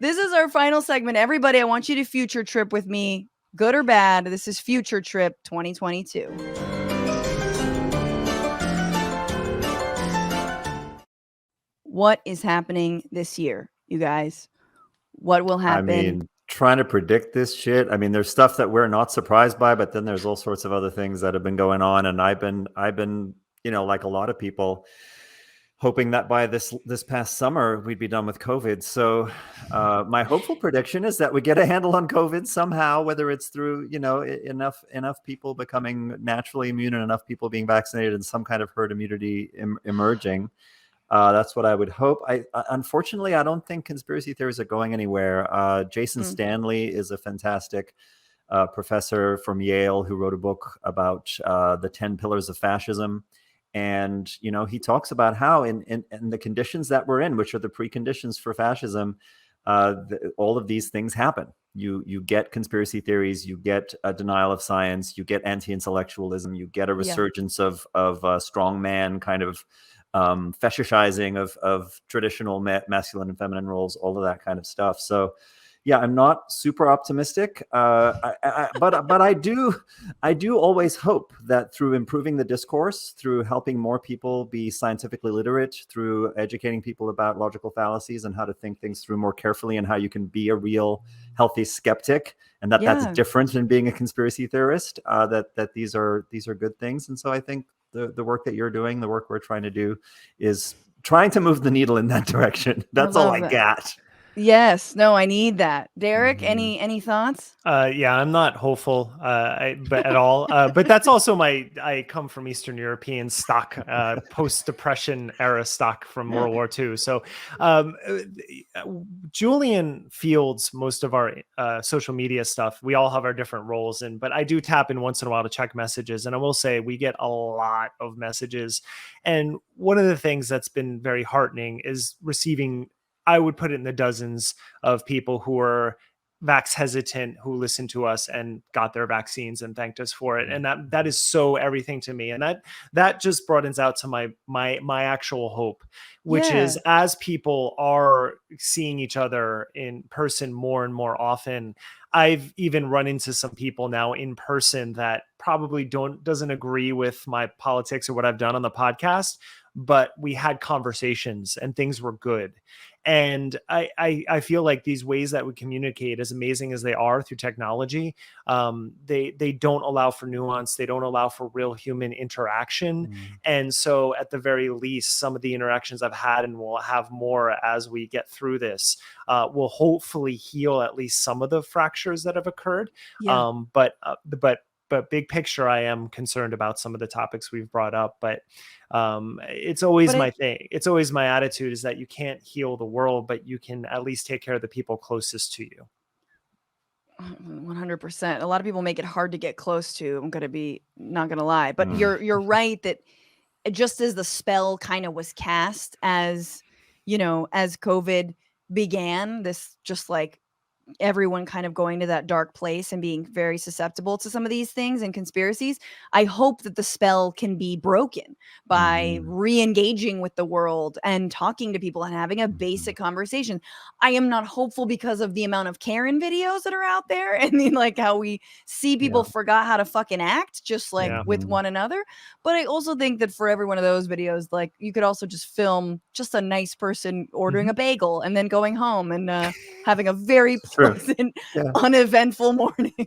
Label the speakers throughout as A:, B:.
A: This is our final segment. Everybody, I want you to future trip with me, good or bad. This is Future Trip 2022. What is happening this year, you guys? What will happen?
B: I mean, trying to predict this shit. I mean, there's stuff that we're not surprised by, but then there's all sorts of other things that have been going on. And I've been, like a lot of people, hoping that by this past summer we'd be done with COVID. So my hopeful prediction is that we get a handle on COVID somehow, whether it's through enough people becoming naturally immune and enough people being vaccinated and some kind of herd immunity emerging. That's what I would hope. Unfortunately, I don't think conspiracy theories are going anywhere. Jason Stanley is a fantastic professor from Yale who wrote a book about the 10 pillars of fascism. And, he talks about how in the conditions that we're in, which are the preconditions for fascism, all of these things happen. You get conspiracy theories, you get a denial of science, you get anti-intellectualism, you get a resurgence of strongman kind of fetishizing of traditional masculine and feminine roles, all of that kind of stuff. So yeah, I'm not super optimistic, but I do always hope that through improving the discourse, through helping more people be scientifically literate, through educating people about logical fallacies and how to think things through more carefully, and how you can be a real healthy skeptic, and that's different than being a conspiracy theorist. That these are good things, and so I think the work that you're doing, the work we're trying to do, is trying to move the needle in that direction. That's all I got.
A: Yes. No, I need that. Derek, any thoughts?
C: Yeah, I'm not hopeful but at all. But that's also I come from Eastern European stock, post-Depression era stock from World War II. So Julian fields most of our social media stuff. We all have our different roles, but I do tap in once in a while to check messages. And I will say we get a lot of messages. And one of the things that's been very heartening is receiving, I would put it in the dozens of people who are vax hesitant, who listened to us and got their vaccines and thanked us for it. And that is so everything to me. And that just broadens out to my actual hope, which is as people are seeing each other in person more and more often. I've even run into some people now in person that probably doesn't agree with my politics or what I've done on the podcast, but we had conversations and things were good. And I feel like these ways that we communicate, as amazing as they are through technology, they don't allow for nuance. They don't allow for real human interaction. And so at the very least, some of the interactions I've had, and will have more as we get through this, will hopefully heal at least some of the fractures that have occurred. But big picture, I am concerned about some of the topics we've brought up. But it's always my thing. It's always my attitude is that you can't heal the world, but you can at least take care of the people closest to you.
A: 100%. A lot of people make it hard to get close to. I'm not gonna lie, but you're right that just as the spell kind of was cast as COVID began, this just like everyone kind of going to that dark place and being very susceptible to some of these things and conspiracies. I hope that the spell can be broken by re-engaging with the world and talking to people and having a basic conversation. I am not hopeful because of the amount of Karen videos that are out there, and like how we see people forgot how to fucking act just like with one another. But I also think that for every one of those videos, like you could also just film just a nice person ordering a bagel and then going home and having a very pleasant, uneventful morning.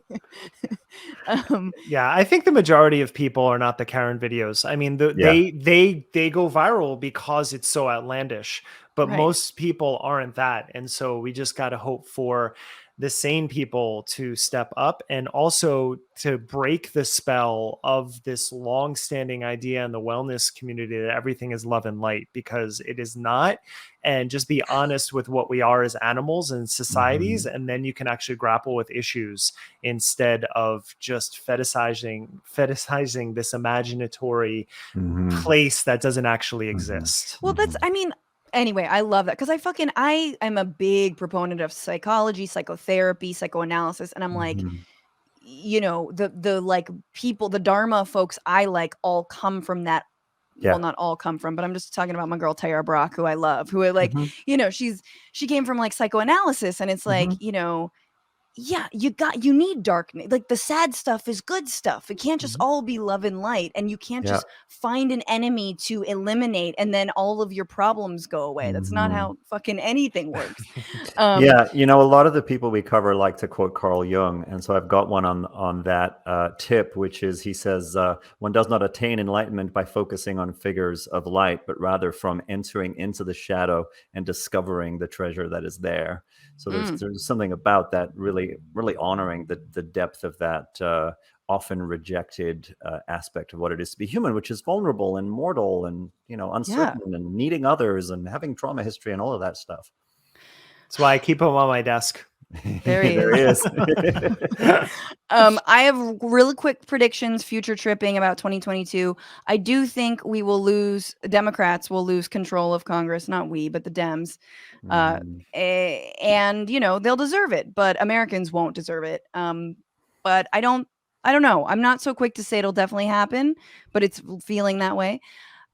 C: I think the majority of people are not the Karen videos. I mean, they go viral because it's so outlandish, but most people aren't that. And so we just got to hope for the sane people to step up and also to break the spell of this long-standing idea in the wellness community that everything is love and light, because it is not. And just be honest with what we are as animals and societies, and then you can actually grapple with issues instead of just fetishizing this imaginatory place that doesn't actually exist.
A: Well, anyway, I love that because I am a big proponent of psychology, psychotherapy, psychoanalysis, and I'm like, the like people, the Dharma folks I like all come from that well, not all come from, but I'm just talking about my girl Tara Brock, who I love, who like, you know, she came from like psychoanalysis, and it's like, you know, yeah, you need darkness. Like the sad stuff is good stuff. It can't just all be love and light, and you can't just find an enemy to eliminate and then all of your problems go away. That's not how fucking anything works.
B: Yeah, you know, a lot of the people we cover like to quote Carl Jung, and so I've got one on that tip, which is, he says, one does not attain enlightenment by focusing on figures of light, but rather from entering into the shadow and discovering the treasure that is there. So there's something about that really honoring the depth of that often rejected aspect of what it is to be human, which is vulnerable and mortal and, you know, uncertain and needing others and having trauma history and all of that stuff.
C: That's why I keep him on my desk.
A: There he is. I have really quick predictions, future tripping about 2022. I do think Democrats will lose control of Congress. Not we, but the Dems. And, you know, they'll deserve it, but Americans won't deserve it. But I don't know. I'm not so quick to say it'll definitely happen, but it's feeling that way.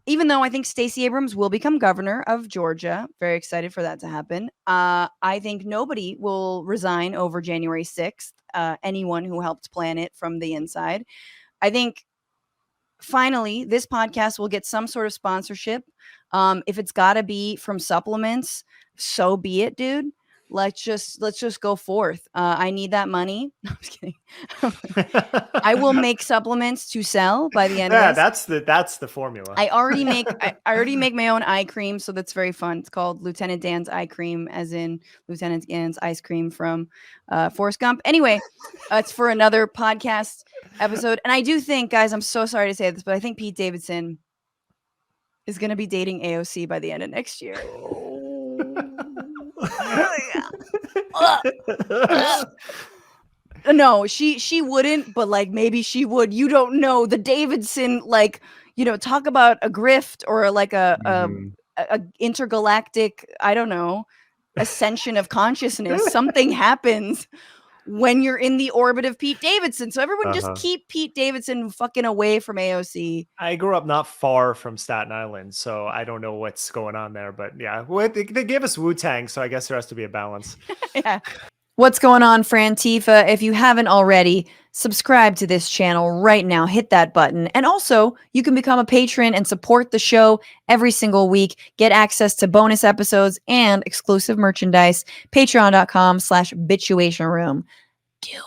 A: Even though I think Stacy Abrams will become governor of Georgia. Very excited for that to happen. I think nobody will resign over January 6th. Anyone who helped plan it from the inside. I think finally this podcast will get some sort of sponsorship. If it's got to be from supplements, so be it, dude. Let's just go forth. I need that money. No, I'm just kidding. I will make supplements to sell by the end of this.
C: That's the formula.
A: I already make my own eye cream, so that's very fun. It's called Lieutenant Dan's Eye Cream, as in Lieutenant Dan's ice cream from Forrest Gump. Anyway, it's for another podcast episode. And I do think, guys, I'm so sorry to say this, but I think Pete Davidson is going to be dating AOC by the end of next year. No, she wouldn't, but like maybe she would. You don't know. The Davidson, like, you know, talk about a grift or like a intergalactic, I don't know, ascension of consciousness. Something happens when you're in the orbit of Pete Davidson. So everyone just keep Pete Davidson fucking away from AOC.
C: I grew up not far from Staten Island, so I don't know what's going on there. But yeah, they gave us Wu-Tang, so I guess there has to be a balance.
A: Yeah. What's going on, Frantifa? If you haven't already, subscribe to this channel right now. Hit that button. And also, you can become a patron and support the show every single week. Get access to bonus episodes and exclusive merchandise. Patreon.com/Bitchuation Room. Do